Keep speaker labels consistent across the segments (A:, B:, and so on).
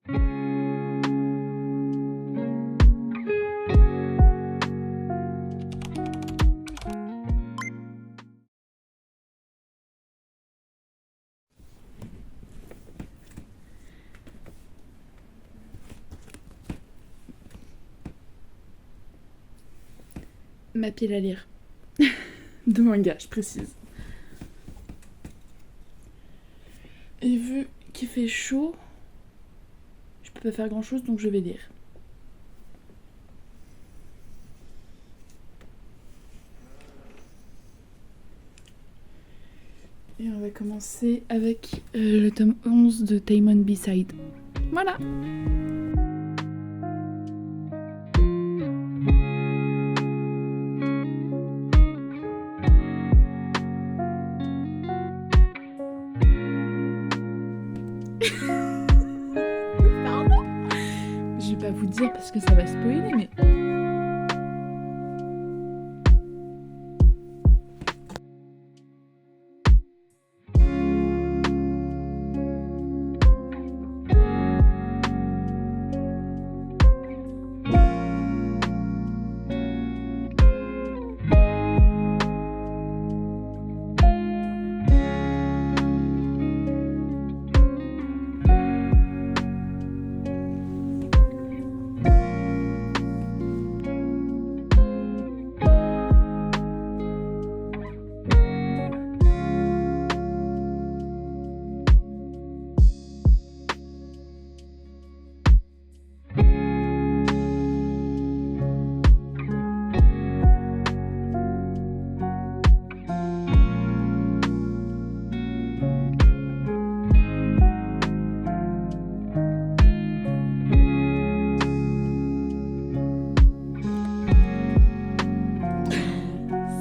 A: Ma pile à lire. De manga, je précise. Et vu qu'il fait chaud, je peux pas faire grand chose donc je vais lire. Et on va commencer avec le tome 11 de Tamon B-Side. Voilà. Pardon. Je vais pas vous dire parce que ça va spoiler, mais...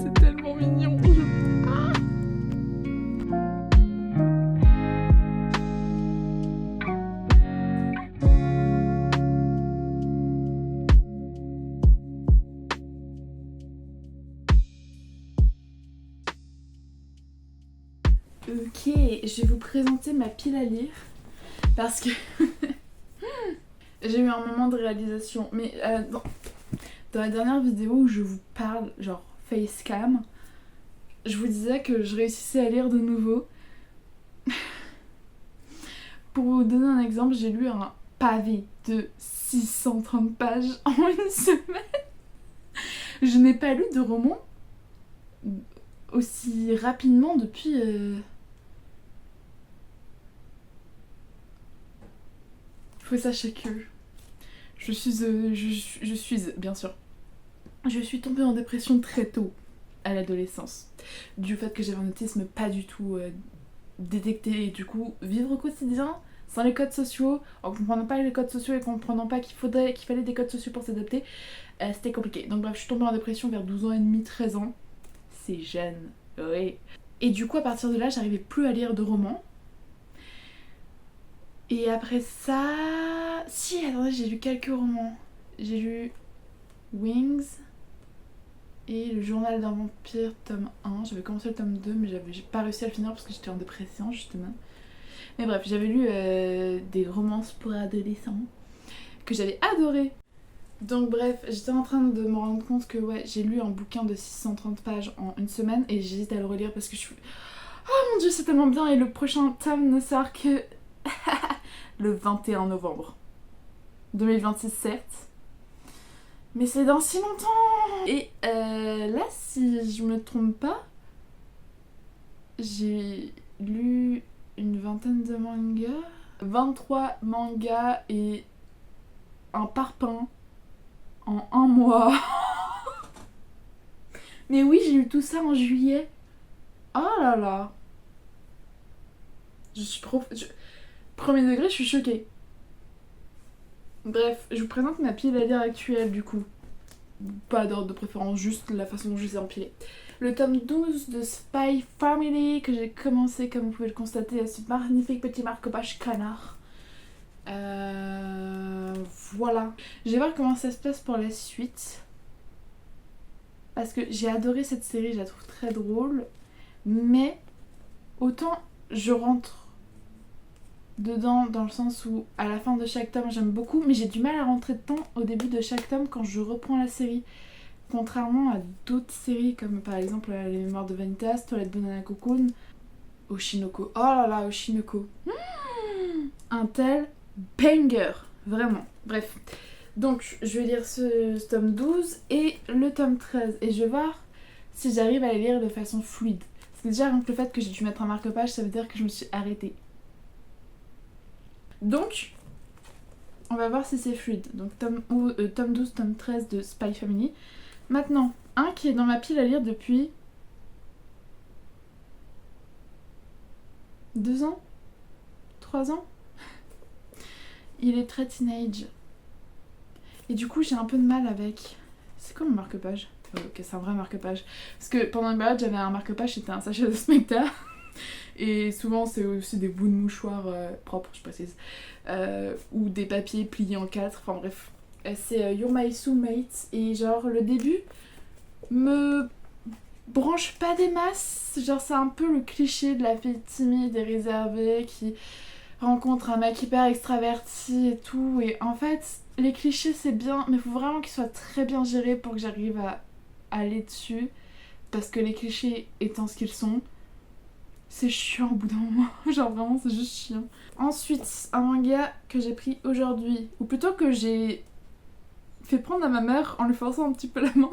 A: C'est tellement mignon. Ok, je vais vous présenter ma pile à lire parce que j'ai eu un moment de réalisation. Mais dans la dernière vidéo où je vous parle, genre facecam, je vous disais que je réussissais à lire de nouveau. Pour vous donner un exemple, j'ai lu un pavé de 630 pages en une semaine. Je n'ai pas lu de roman aussi rapidement depuis... Faut sachez que je suis bien sûr, je suis tombée en dépression très tôt à l'adolescence, du fait que j'avais un autisme pas du tout détecté, et du coup vivre au quotidien sans les codes sociaux, en comprenant pas les codes sociaux et comprenant pas qu'il fallait des codes sociaux pour s'adapter, c'était compliqué. Donc bref, je suis tombée en dépression vers 12 ans et demi, 13 ans, c'est jeune, oui. Et du coup à partir de là j'arrivais plus à lire de romans. Et après ça... Si, attendez, j'ai lu quelques romans. J'ai lu Wings et Le Journal d'un vampire, tome 1. J'avais commencé le tome 2, mais j'ai pas réussi à le finir parce que j'étais en dépression, justement. Mais bref, j'avais lu des romances pour adolescents que j'avais adoré. Donc bref, j'étais en train de me rendre compte que ouais, j'ai lu un bouquin de 630 pages en une semaine et j'hésite à le relire parce que je suis... Oh mon dieu, c'est tellement bien, et le prochain tome ne sort que... le 21 novembre 2026, certes, mais c'est dans si longtemps. Et là, si je me trompe pas, j'ai lu une vingtaine de mangas, 23 mangas et un parpaing en un mois. Mais oui, j'ai lu tout ça en juillet. Oh là là. Premier degré, je suis choquée. Bref, je vous présente ma pile à lire actuelle du coup. Pas d'ordre de préférence, juste la façon dont je les ai empilés. Le tome 12 de Spy Family que j'ai commencé, comme vous pouvez le constater, à ce magnifique petit marque-page canard. Voilà. Je vais voir comment ça se passe pour la suite. Parce que j'ai adoré cette série, je la trouve très drôle. Mais autant je rentre dedans dans le sens où à la fin de chaque tome j'aime beaucoup, mais j'ai du mal à rentrer dedans au début de chaque tome quand je reprends la série. Contrairement à d'autres séries comme par exemple Les Mémoires de Vanitas, Toilette Banana Cocoon, Oshinoko. Oh là là, Oshinoko. Un tel banger, vraiment. Bref. Donc je vais lire ce tome 12 et le tome 13 et je vais voir si j'arrive à les lire de façon fluide. C'est déjà rien que le fait que j'ai dû mettre un marque-page, ça veut dire que je me suis arrêtée. Donc, on va voir si c'est fluide. Donc tome 12, tome 13 de Spy Family. Maintenant, un qui est dans ma pile à lire depuis 2 ans, 3 ans. Il est très teenage. Et du coup, j'ai un peu de mal avec... C'est quoi mon marque-page ? Ok, c'est un vrai marque-page. Parce que pendant une période, j'avais un marque-page, c'était un sachet de Smecta. Et souvent, c'est aussi des bouts de mouchoirs propres, je précise. Ou des papiers pliés en 4. Enfin bref. C'est You're My Soulmate. Et genre, le début me branche pas des masses. Genre, c'est un peu le cliché de la fille timide et réservée qui rencontre un mec hyper extraverti et tout. Et en fait, les clichés, c'est bien, mais il faut vraiment qu'ils soient très bien gérés pour que j'arrive à aller dessus. Parce que les clichés étant ce qu'ils sont, c'est chiant au bout d'un moment. Genre vraiment, c'est juste chiant. Ensuite, un manga que j'ai pris aujourd'hui, ou plutôt que j'ai fait prendre à ma mère en lui forçant un petit peu la main.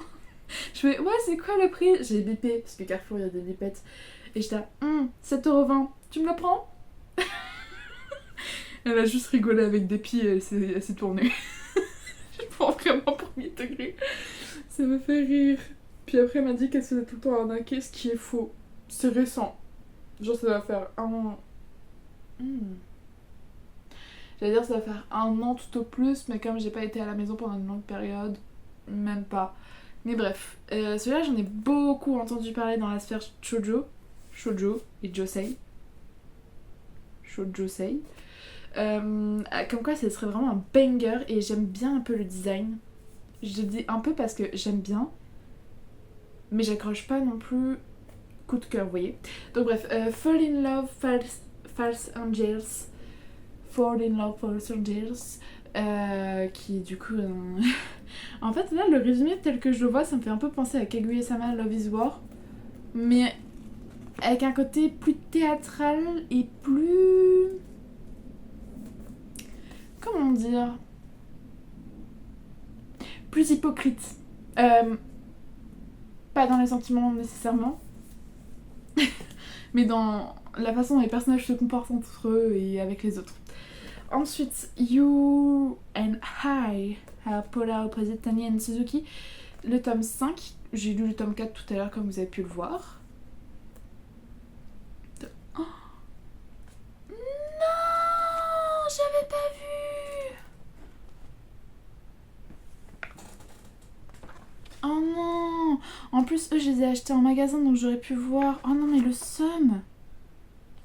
A: Je fais, ouais, c'est quoi le prix ? J'ai bipé, parce que Carrefour, il y a des bipettes. Et j'étais, 7,20€, tu me le prends ? Elle a juste rigolé avec des pieds et elle s'est tournée. Je prends vraiment premier degré. Ça me fait rire. Puis après, elle m'a dit qu'elle se faisait tout le temps arnaquer, ce qui est faux. C'est récent. Genre, ça va faire un an. J'allais dire, ça va faire un an tout au plus, mais comme j'ai pas été à la maison pendant une longue période, même pas. Mais bref, celui-là, j'en ai beaucoup entendu parler dans la sphère shoujo et josei. Shoujo-sei. Comme quoi, ça serait vraiment un banger et j'aime bien un peu le design. Je dis un peu parce que j'aime bien, mais j'accroche pas non plus coup de cœur, vous voyez. Donc bref, Fall in Love, False Angels. Fall in Love, False Angels. Qui du coup... en fait, là, le résumé tel que je le vois, ça me fait un peu penser à Kaguya-sama Love is War. Mais avec un côté plus théâtral et plus... Comment dire ? Plus hypocrite. Pas dans les sentiments nécessairement, mais dans la façon dont les personnages se comportent entre eux et avec les autres. Ensuite, You and I, Paula opposite Tani and Suzuki, le tome 5. J'ai lu le tome 4 tout à l'heure comme vous avez pu le voir. Oh non, j'avais pas vu. Oh non. En plus, eux, je les ai achetés en magasin, donc j'aurais pu voir. Oh non, mais le seum.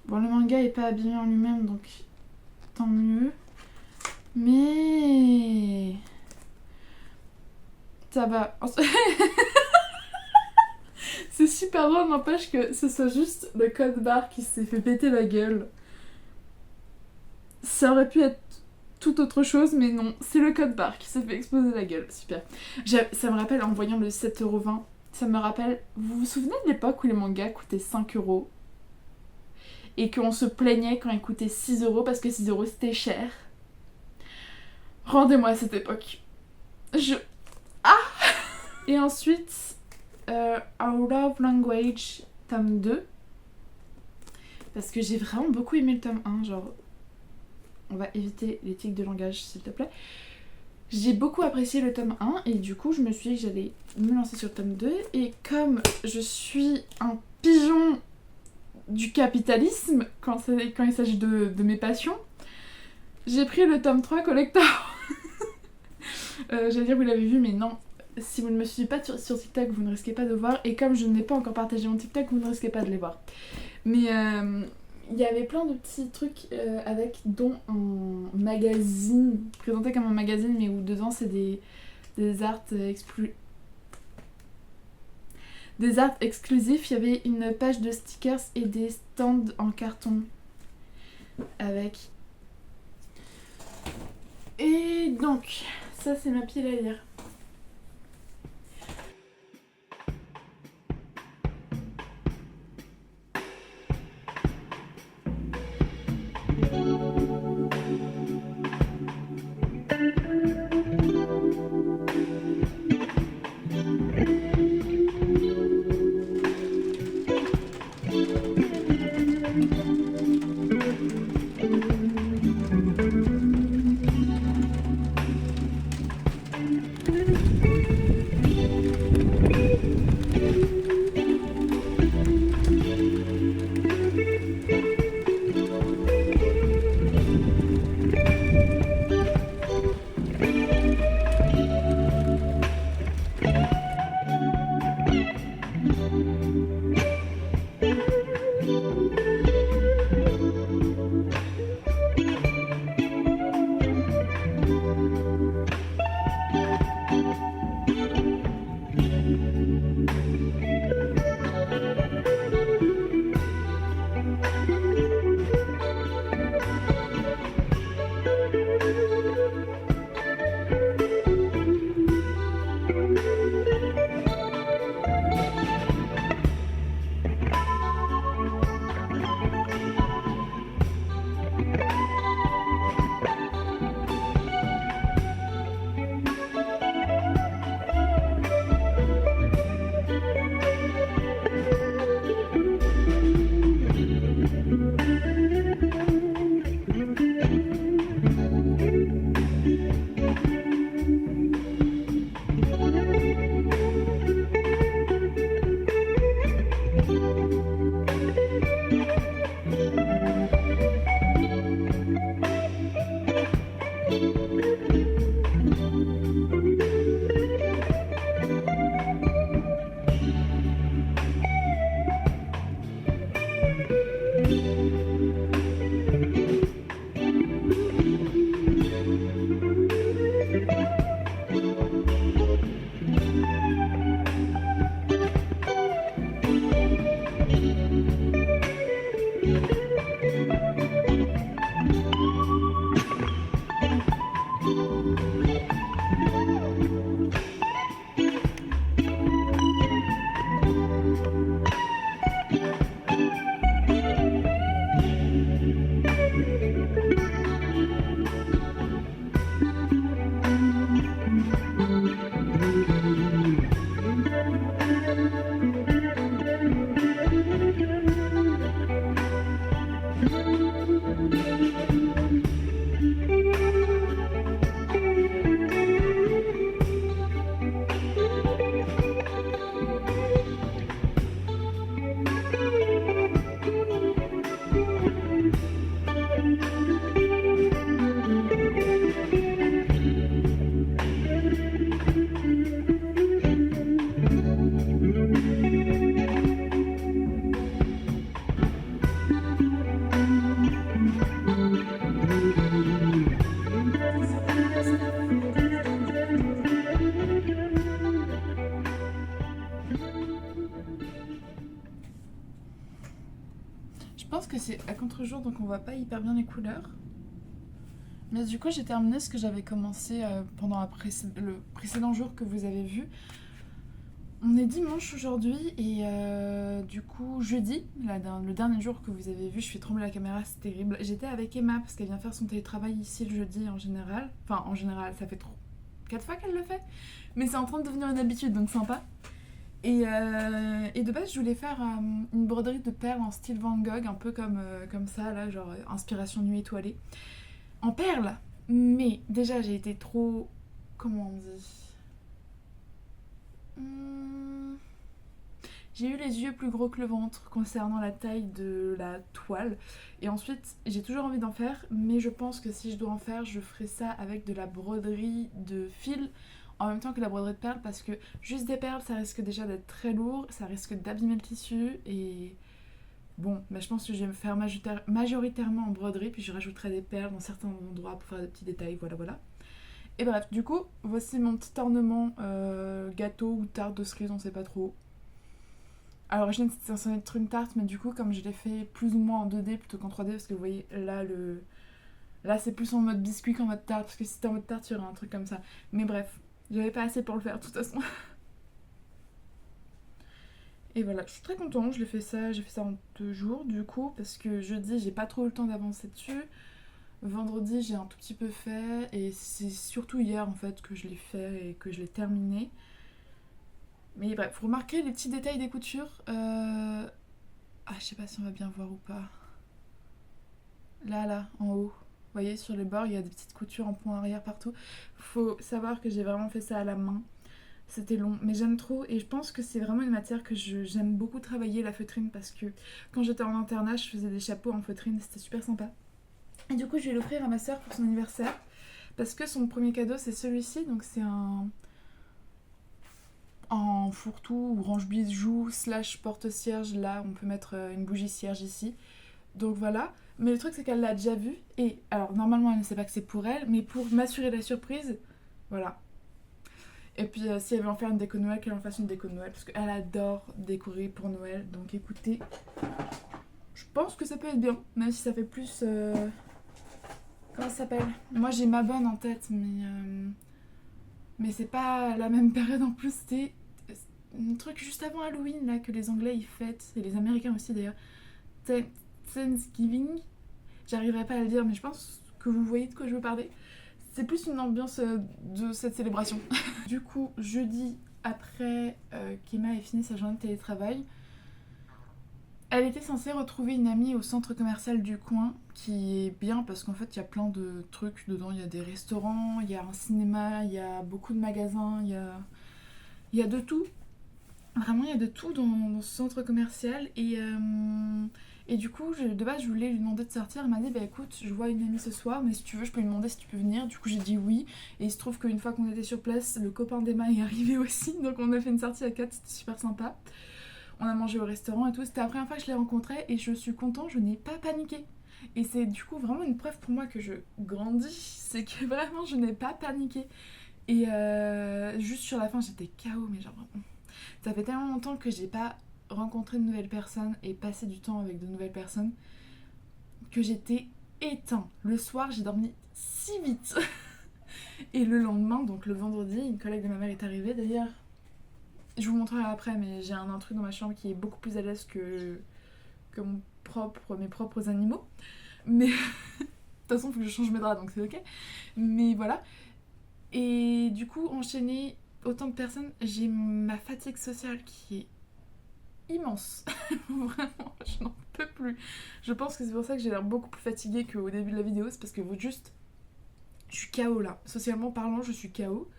A: Bon, le manga est pas abîmé en lui-même, donc tant mieux. Mais... ça va. C'est super drôle, n'empêche que ce soit juste le code barre qui s'est fait péter la gueule. Ça aurait pu être toute autre chose, mais non, c'est le code barre qui s'est fait exploser la gueule. Super. Ça me rappelle, en voyant le 7,20€, ça me rappelle... Vous vous souvenez de l'époque où les mangas coûtaient 5€ et qu'on se plaignait quand ils coûtaient 6€ parce que 6€ c'était cher? Rendez-moi à cette époque. Ah. Et ensuite, Our Love Language, tome 2. Parce que j'ai vraiment beaucoup aimé le tome 1, genre... On va éviter les tics de langage, s'il te plaît. J'ai beaucoup apprécié le tome 1, et du coup, je me suis dit que j'allais me lancer sur le tome 2. Et comme je suis un pigeon du capitalisme, quand il s'agit de mes passions, j'ai pris le tome 3 collector. J'allais dire, vous l'avez vu, mais non. Si vous ne me suivez pas sur TikTok, vous ne risquez pas de voir. Et comme je n'ai pas encore partagé mon TikTok, vous ne risquez pas de les voir. Mais il y avait plein de petits trucs avec, dont un magazine, présenté comme un magazine, mais où dedans c'est des arts des arts exclusifs. Il y avait une page de stickers et des stands en carton avec Donc, ça c'est ma pile à lire. Je pense que c'est à contre-jour, donc on voit pas hyper bien les couleurs. Mais du coup, j'ai terminé ce que j'avais commencé pendant le précédent jour que vous avez vu. On est dimanche aujourd'hui et du coup, jeudi, le dernier jour que vous avez vu, je fais trembler la caméra, c'est terrible. J'étais avec Emma parce qu'elle vient faire son télétravail ici le jeudi en général. Enfin, en général, ça fait 4 fois qu'elle le fait. Mais c'est en train de devenir une habitude, donc sympa. Et de base, je voulais faire une broderie de perles en style Van Gogh, un peu comme ça, là, genre inspiration nuit étoilée. En perles. Mais déjà, j'ai été trop... Comment on dit J'ai eu les yeux plus gros que le ventre concernant la taille de la toile. Et ensuite, j'ai toujours envie d'en faire, mais je pense que si je dois en faire, je ferai ça avec de la broderie de fil en même temps que la broderie de perles, parce que juste des perles, ça risque déjà d'être très lourd, ça risque d'abîmer le tissu, et bon, mais je pense que je vais me faire majoritairement en broderie, puis je rajouterai des perles dans certains endroits pour faire des petits détails, voilà voilà. Et bref, du coup, voici mon petit ornement gâteau ou tarte de cerise, on sait pas trop. À l'origine, c'était censé être une tarte, mais du coup, comme je l'ai fait plus ou moins en 2D plutôt qu'en 3D, parce que vous voyez là Là, c'est plus en mode biscuit qu'en mode tarte, parce que si c'était en mode tarte, il y aurait un truc comme ça. Mais bref, j'avais pas assez pour le faire de toute façon. Et voilà, je suis très contente, j'ai fait ça en 2 jours du coup, parce que jeudi, j'ai pas trop eu le temps d'avancer dessus. Vendredi, j'ai un tout petit peu fait, et c'est surtout hier en fait que je l'ai fait et que je l'ai terminé. Mais bref, faut remarquer les petits détails des coutures. Ah, je sais pas si on va bien voir ou pas. Là, en haut. Vous voyez, sur les bords, il y a des petites coutures en point arrière partout. Faut savoir que j'ai vraiment fait ça à la main. C'était long, mais j'aime trop et je pense que c'est vraiment une matière que j'aime beaucoup travailler, la feutrine, parce que quand j'étais en internat, je faisais des chapeaux en feutrine, c'était super sympa. Et du coup, je vais l'offrir à ma soeur pour son anniversaire, parce que son premier cadeau, c'est celui-ci, donc c'est un fourre-tout ou range-bijoux slash porte-cierge. Là, on peut mettre une bougie cierge ici. Donc voilà. Mais le truc, c'est qu'elle l'a déjà vu. Et alors, normalement, elle ne sait pas que c'est pour elle, mais pour m'assurer la surprise, voilà. Et puis, si elle veut en faire une déco de Noël, qu'elle en fasse une déco de Noël, parce qu'elle adore décorer pour Noël. Donc écoutez, je pense que ça peut être bien, même si ça fait plus. Comment ça s'appelle? Moi, j'ai ma bonne en tête, mais c'est pas la même période en plus. C'était un truc juste avant Halloween, là, que les Anglais ils fêtent, et les Américains aussi d'ailleurs. Thanksgiving. J'arriverai pas à le dire, mais je pense que vous voyez de quoi je veux parler. C'est plus une ambiance de cette célébration. Du coup, jeudi, après qu'Emma ait fini sa journée de télétravail, elle était censée retrouver une amie au centre commercial du coin, qui est bien parce qu'en fait, il y a plein de trucs dedans. Il y a des restaurants, il y a un cinéma, il y a beaucoup de magasins, il y a de tout. Vraiment, il y a de tout dans ce centre commercial. Et du coup, de base, je voulais lui demander de sortir. Elle m'a dit, bah écoute, je vois une amie ce soir, mais si tu veux, je peux lui demander si tu peux venir. Du coup, j'ai dit oui. Et il se trouve qu'une fois qu'on était sur place, le copain d'Emma est arrivé aussi. Donc, on a fait une sortie à 4, c'était super sympa. On a mangé au restaurant et tout. C'était la première fois que je l'ai rencontrée et je suis contente, je n'ai pas paniqué. Et c'est du coup vraiment une preuve pour moi que je grandis. C'est que vraiment, je n'ai pas paniqué. Et juste sur la fin, j'étais KO, mais genre vraiment. Ça fait tellement longtemps que j'ai pas rencontré de nouvelles personnes et passé du temps avec de nouvelles personnes que j'étais éteint. Le soir, j'ai dormi si vite. Et le lendemain, donc le vendredi, une collègue de ma mère est arrivée. D'ailleurs, je vous montrerai après, mais j'ai un intrus dans ma chambre qui est beaucoup plus à l'aise que mes propres animaux. Mais de toute façon, il faut que je change mes draps, donc c'est ok. Mais voilà. Et du coup, enchaîner autant de personnes, j'ai ma fatigue sociale qui est immense. Vraiment, je n'en peux plus. Je pense que c'est pour ça que j'ai l'air beaucoup plus fatiguée qu'au début de la vidéo. C'est parce que juste, je suis KO là. Socialement parlant, je suis KO.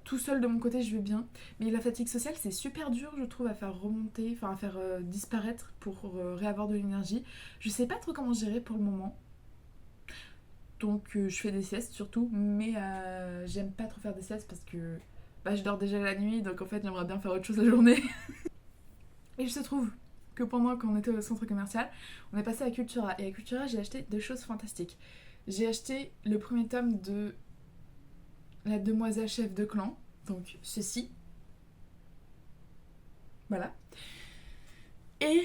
A: Tout seul de mon côté, je vais bien. Mais la fatigue sociale, c'est super dur, je trouve, à faire remonter, enfin à faire disparaître pour réavoir de l'énergie. Je sais pas trop comment gérer pour le moment. Donc je fais des siestes surtout, mais j'aime pas trop faire des siestes parce que je dors déjà la nuit, donc en fait j'aimerais bien faire autre chose la journée. Et il se trouve que pendant qu'on était au centre commercial, on est passé à Cultura. Et à Cultura, j'ai acheté 2 choses fantastiques. J'ai acheté le premier tome de La demoiselle chef de clan, donc ceci. Voilà. Et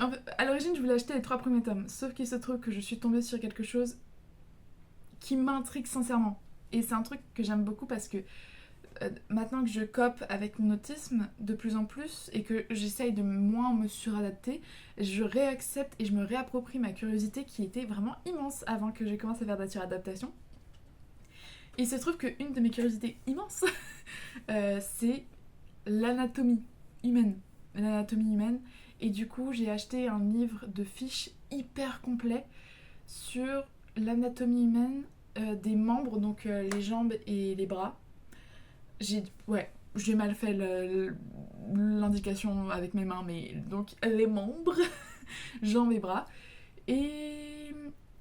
A: en fait, à l'origine, je voulais acheter les 3 premiers tomes, sauf qu'il se trouve que je suis tombée sur quelque chose qui m'intrigue sincèrement. Et c'est un truc que j'aime beaucoup parce que maintenant que je cope avec mon autisme de plus en plus et que j'essaye de moins me suradapter, je réaccepte et je me réapproprie ma curiosité qui était vraiment immense avant que j'ai commencé à faire de la suradaptation. Il se trouve qu'une de mes curiosités immenses, c'est l'anatomie humaine. L'anatomie humaine. Et du coup, j'ai acheté un livre de fiches hyper complet sur l'anatomie humaine des membres, donc les jambes et les bras. J'ai mal fait l'indication avec mes mains, mais donc les membres, jambes et bras. Et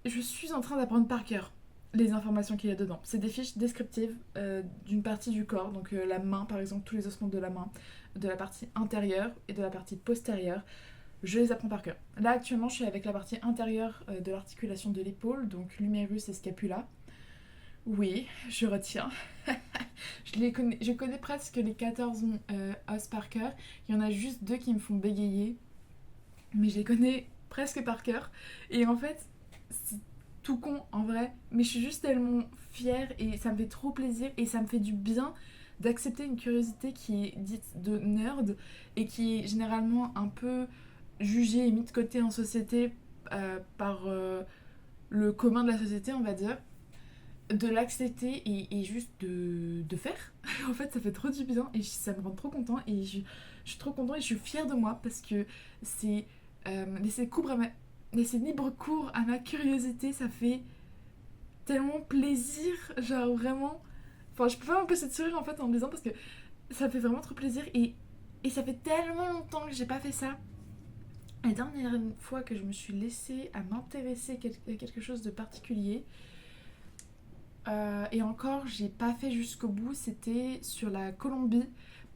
A: je suis en train d'apprendre par cœur les informations qu'il y a dedans. C'est des fiches descriptives d'une partie du corps, donc la main par exemple, tous les ossements de la main, de la partie intérieure et de la partie postérieure. Je les apprends par cœur. Là actuellement, je suis avec la partie intérieure de l'articulation de l'épaule, donc l'humérus et scapula. Oui, je retiens. Je connais presque les 14 os par cœur. Il y en a juste 2 qui me font bégayer. Mais je les connais presque par cœur. Et en fait, c'est tout con en vrai, mais je suis juste tellement fière et ça me fait trop plaisir et ça me fait du bien d'accepter une curiosité qui est dite de nerd et qui est généralement un peu jugée et mise de côté en société par le commun de la société, on va dire, de l'accepter et juste de faire. En fait, ça fait trop du bien et ça me rend trop content et je suis trop content et je suis fière de moi parce que c'est laisser libre cours à ma curiosité, ça fait tellement plaisir, genre vraiment. Enfin, je peux pas m'empêcher de sourire en fait en me disant parce que ça fait vraiment trop plaisir et ça fait tellement longtemps que j'ai pas fait ça. La dernière fois que je me suis laissée à m'intéresser à quelque chose de particulier, et encore, j'ai pas fait jusqu'au bout, c'était sur la Colombie,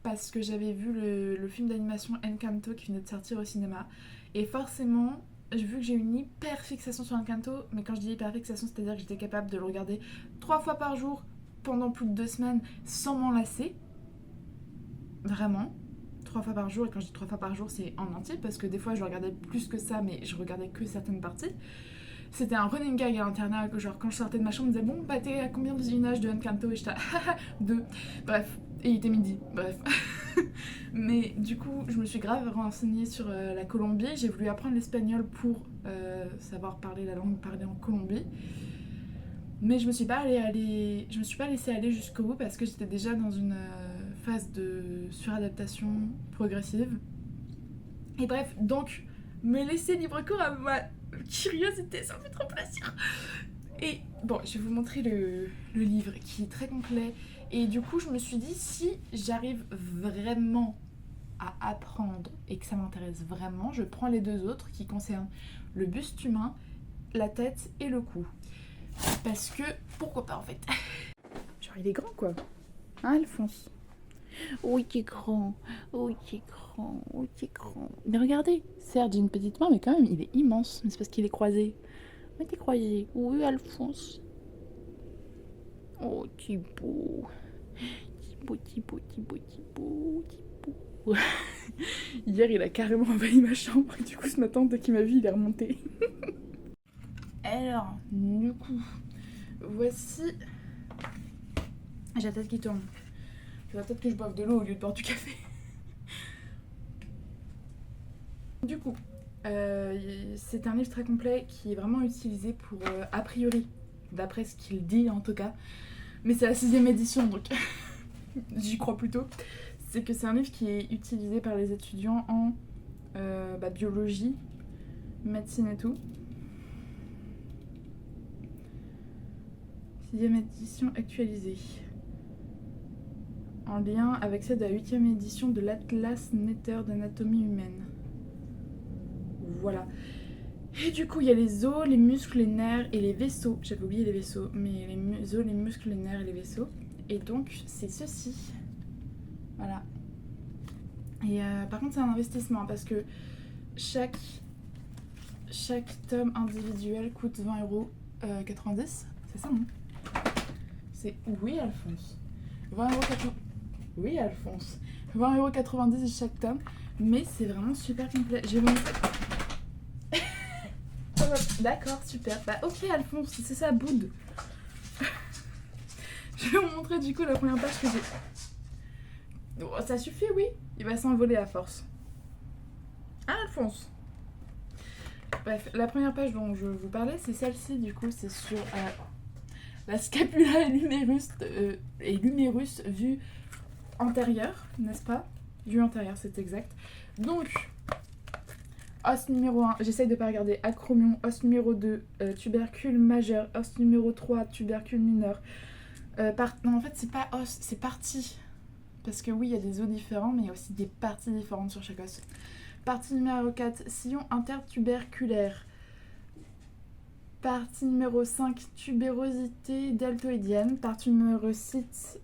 A: parce que j'avais vu le film d'animation Encanto qui venait de sortir au cinéma. Et forcément, j'ai vu que j'ai une hyper fixation sur Encanto, mais quand je dis hyper fixation, c'est-à-dire que j'étais capable de le regarder 3 fois par jour pendant plus de 2 semaines sans m'en lasser. Vraiment. 3 fois par jour, et quand je dis 3 fois par jour, c'est en entier, parce que des fois je regardais plus que ça, mais je regardais que certaines parties. C'était un running gag à l'internat, genre quand je sortais de ma chambre, on me disait bon, bah t'es à combien de visionnages de Encanto? Et j'étais à 2. Bref, et il était midi, bref. Mais du coup, je me suis grave renseignée sur la Colombie. J'ai voulu apprendre l'espagnol pour savoir parler la langue parlée en Colombie. Mais je me suis pas laissée aller jusqu'au bout parce que j'étais déjà dans une phase de suradaptation progressive. Et bref, donc, me laisser libre cours à ma curiosité, ça me fait trop plaisir. Et bon, je vais vous montrer le livre qui est très complet. Et du coup, je me suis dit, si j'arrive vraiment à apprendre et que ça m'intéresse vraiment, je prends les 2 autres qui concernent le buste humain, la tête et le cou. Parce que, pourquoi pas en fait. Genre, il est grand quoi. Hein, Alphonse? Oui, t'es grand. Oui, t'es grand. Oui, t'es grand. Mais regardez, certes, j'ai une petite main, mais quand même, il est immense. Mais c'est parce qu'il est croisé. Oui, t'es croisé. Oui, Alphonse. Oh, Thibaut. Thibaut, Thibaut, Thibaut, Thibaut, Thibaut. Hier, il a carrément envahi ma chambre. Et du coup, ce matin, dès qu'il m'a vu, il est remonté. Alors, du coup, voici. J'ai la tête qui tourne. Faudrait peut-être que je boive de l'eau au lieu de boire du café. Du coup, c'est un livre très complet qui est vraiment utilisé pour, a priori, d'après ce qu'il dit en tout cas, mais c'est la 6ème édition donc j'y crois plutôt, c'est que c'est un livre qui est utilisé par les étudiants en biologie, médecine et tout. 6ème édition actualisée. En lien avec celle de la 8ème édition de l'Atlas Netter d'anatomie humaine. Voilà. Et du coup, il y a les os, les muscles, les nerfs et les vaisseaux. J'avais oublié les vaisseaux, mais les os, les muscles, les nerfs et les vaisseaux. Et donc, c'est ceci. Voilà. Et par contre, c'est un investissement parce que chaque tome individuel coûte 20,90€. C'est ça, non? C'est oui, Alphonse. 20,90€. Oui, Alphonse. 20,90€ chaque tome. Mais c'est vraiment super complet. J'ai montré. D'accord, super. Bah ok Alphonse, c'est ça, boude. Je vais vous montrer du coup la première page que j'ai. Oh, ça suffit, oui. Il va s'envoler à force. Ah Alphonse. Bref, la première page dont je vous parlais, c'est celle-ci du coup, c'est sur la scapula et l'humérus vue antérieure, n'est-ce pas? Vue antérieure, c'est exact. Donc, os numéro 1, j'essaye de pas regarder, acromion, os numéro 2, tubercule majeur, os numéro 3, tubercule mineur. Non, en fait, c'est pas os, c'est partie. Parce que oui, il y a des os différents, mais il y a aussi des parties différentes sur chaque os. Partie numéro 4, sillon intertuberculaire. Partie numéro 5, tubérosité deltoïdienne. Partie numéro 6,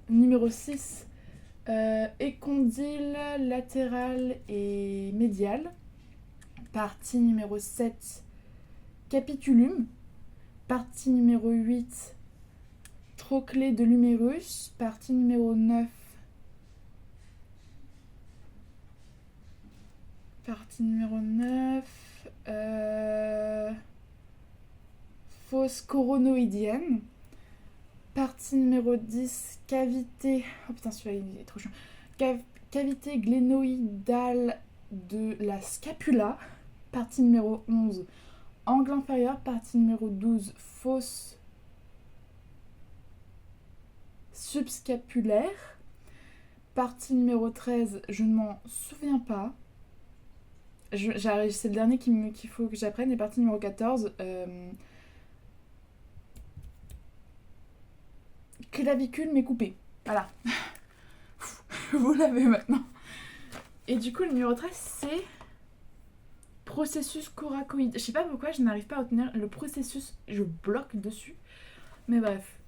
A: écondyle latéral et médial. Partie numéro 7, capitulum. Partie numéro 8, trochlée de l'humérus. Partie numéro 9, partie numéro 9, fosse coronoïdienne. Partie numéro 10, cavité... Oh putain, celui-là, il est trop chiant. Cavité glénoïdale de la scapula. Partie numéro 11, angle inférieur. Partie numéro 12, fosse subscapulaire. Partie numéro 13, je ne m'en souviens pas. C'est le dernier qu'il faut que j'apprenne. Et partie numéro 14, clavicule mais coupée. Voilà. Vous l'avez maintenant. Et du coup, le numéro 13, c'est processus coracoïde. Je sais pas pourquoi je n'arrive pas à obtenir le processus. Je bloque dessus. Mais bref.